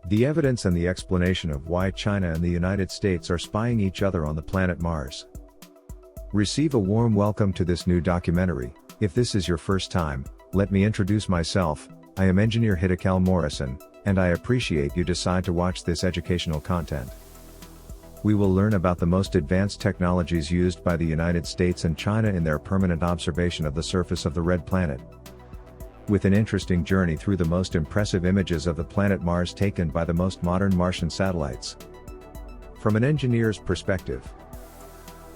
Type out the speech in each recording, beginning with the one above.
The evidence and the explanation of why China and the United States are spying each other on the planet Mars. Receive a warm welcome to this new documentary. If this is your first time, let me introduce myself. I am Engineer Hiddekel Morrison, and I appreciate you decide to watch this educational content. We will learn about the most advanced technologies used by the United States and China in their permanent observation of the surface of the red planet. With an interesting journey through the most impressive images of the planet Mars taken by the most modern Martian satellites. From an engineer's perspective.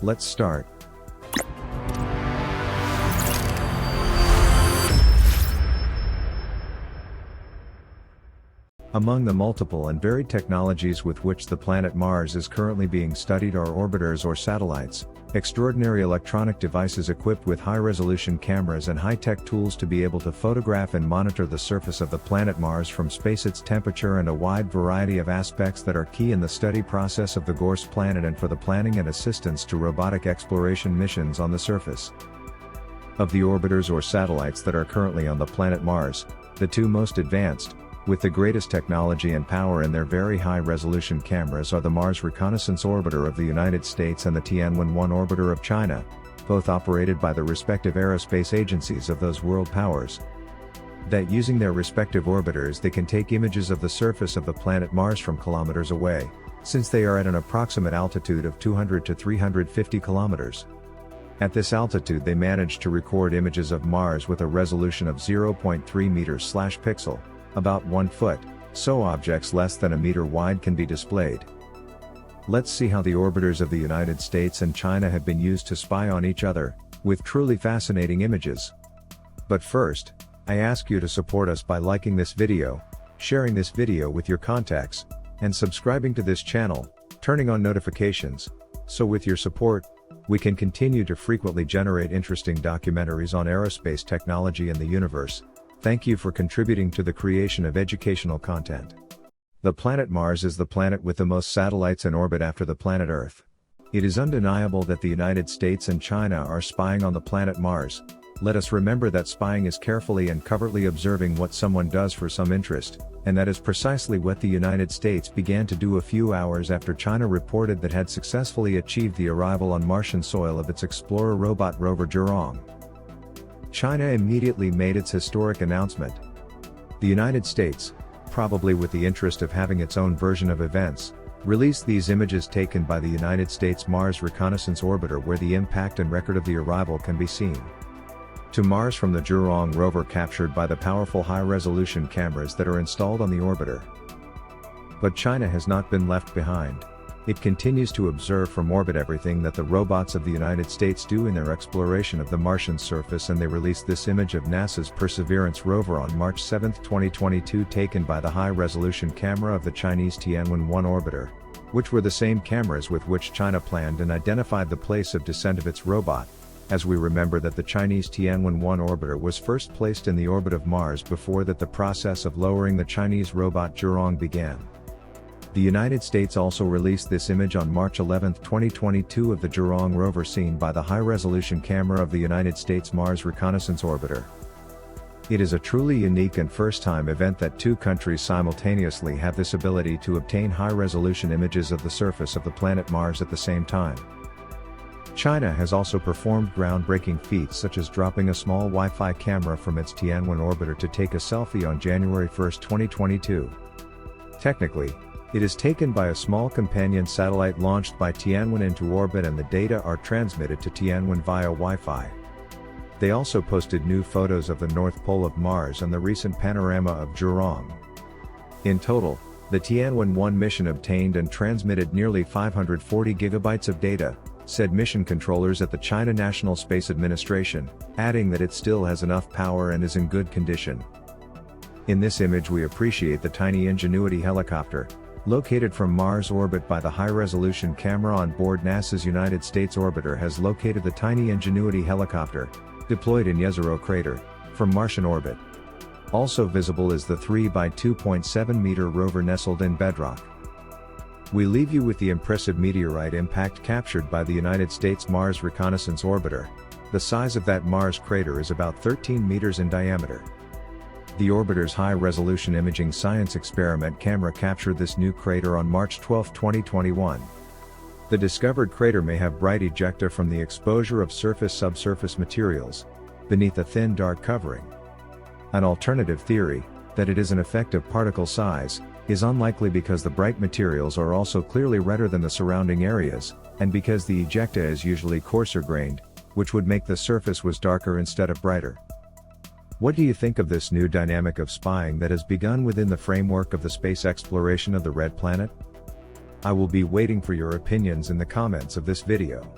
Let's start. Among the multiple and varied technologies with which the planet Mars is currently being studied are orbiters or satellites, extraordinary electronic devices equipped with high-resolution cameras and high-tech tools to be able to photograph and monitor the surface of the planet Mars from space, its temperature, and a wide variety of aspects that are key in the study process of the Gorse planet and for the planning and assistance to robotic exploration missions on the surface. Of the orbiters or satellites that are currently on the planet Mars, the two most advanced, with the greatest technology and power in their very high-resolution cameras are the Mars Reconnaissance Orbiter of the United States and the TIANWEN1 Orbiter of China, both operated by the respective aerospace agencies of those world powers. That using their respective orbiters they can take images of the surface of the planet Mars from kilometers away, since they are at an approximate altitude of 200 to 350 kilometers. At this altitude they manage to record images of Mars with a resolution of 0.3 meters/pixel. About 1 foot, so objects less than a meter wide can be displayed. Let's see how the orbiters of the United States and China have been used to spy on each other, with truly fascinating images. But first, I ask you to support us by liking this video, sharing this video with your contacts, and subscribing to this channel, turning on notifications, so with your support, we can continue to frequently generate interesting documentaries on aerospace technology and the universe. Thank you for contributing to the creation of educational content. The planet Mars is the planet with the most satellites in orbit after the planet Earth. It is undeniable that the United States and China are spying on the planet Mars. Let us remember that spying is carefully and covertly observing what someone does for some interest, and that is precisely what the United States began to do a few hours after China reported that had successfully achieved the arrival on Martian soil of its explorer robot rover Zhurong. China immediately made its historic announcement. The United States, probably with the interest of having its own version of events, released these images taken by the United States Mars Reconnaissance Orbiter where the impact and record of the arrival can be seen. To Mars from the Zhurong rover captured by the powerful high-resolution cameras that are installed on the orbiter. But China has not been left behind. It continues to observe from orbit everything that the robots of the United States do in their exploration of the Martian surface, and they released this image of NASA's Perseverance rover on March 7, 2022 taken by the high-resolution camera of the Chinese TIANWEN1 orbiter, which were the same cameras with which China planned and identified the place of descent of its robot, as we remember that the Chinese TIANWEN1 orbiter was first placed in the orbit of Mars before that the process of lowering the Chinese robot Zhurong began. The United States also released this image on March 11, 2022 of the Zhurong rover seen by the high-resolution camera of the United States Mars Reconnaissance Orbiter. It is a truly unique and first-time event that two countries simultaneously have this ability to obtain high-resolution images of the surface of the planet Mars at the same time. China has also performed groundbreaking feats such as dropping a small Wi-Fi camera from its Tianwen orbiter to take a selfie on January 1, 2022. Technically, it is taken by a small companion satellite launched by Tianwen into orbit, and the data are transmitted to Tianwen via Wi-Fi. They also posted new photos of the North Pole of Mars and the recent panorama of Zhurong. In total, the Tianwen-1 mission obtained and transmitted nearly 540 gigabytes of data, said mission controllers at the China National Space Administration, adding that it still has enough power and is in good condition. In this image we appreciate the tiny Ingenuity helicopter, located from Mars orbit by the high-resolution camera on board. NASA's United States orbiter has located the tiny Ingenuity helicopter, deployed in Zhurong crater, from Martian orbit. Also visible is the 3 by 2.7 meter rover nestled in bedrock. We leave you with the impressive meteorite impact captured by the United States Mars Reconnaissance Orbiter. The size of that Mars crater is about 13 meters in diameter. The orbiter's high-resolution imaging science experiment camera captured this new crater on March 12, 2021. The discovered crater may have bright ejecta from the exposure of surface-subsurface materials beneath a thin dark covering. An alternative theory, that it is an effect of particle size, is unlikely because the bright materials are also clearly redder than the surrounding areas, and because the ejecta is usually coarser grained, which would make the surface was darker instead of brighter. What do you think of this new dynamic of spying that has begun within the framework of the space exploration of the Red Planet? I will be waiting for your opinions in the comments of this video.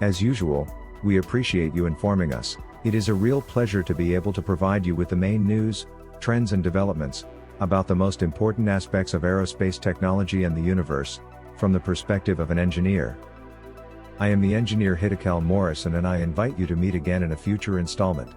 As usual, we appreciate you informing us. It is a real pleasure to be able to provide you with the main news, trends and developments about the most important aspects of aerospace technology and the universe, from the perspective of an engineer. I am the engineer Hiddekel Morrison, and I invite you to meet again in a future installment.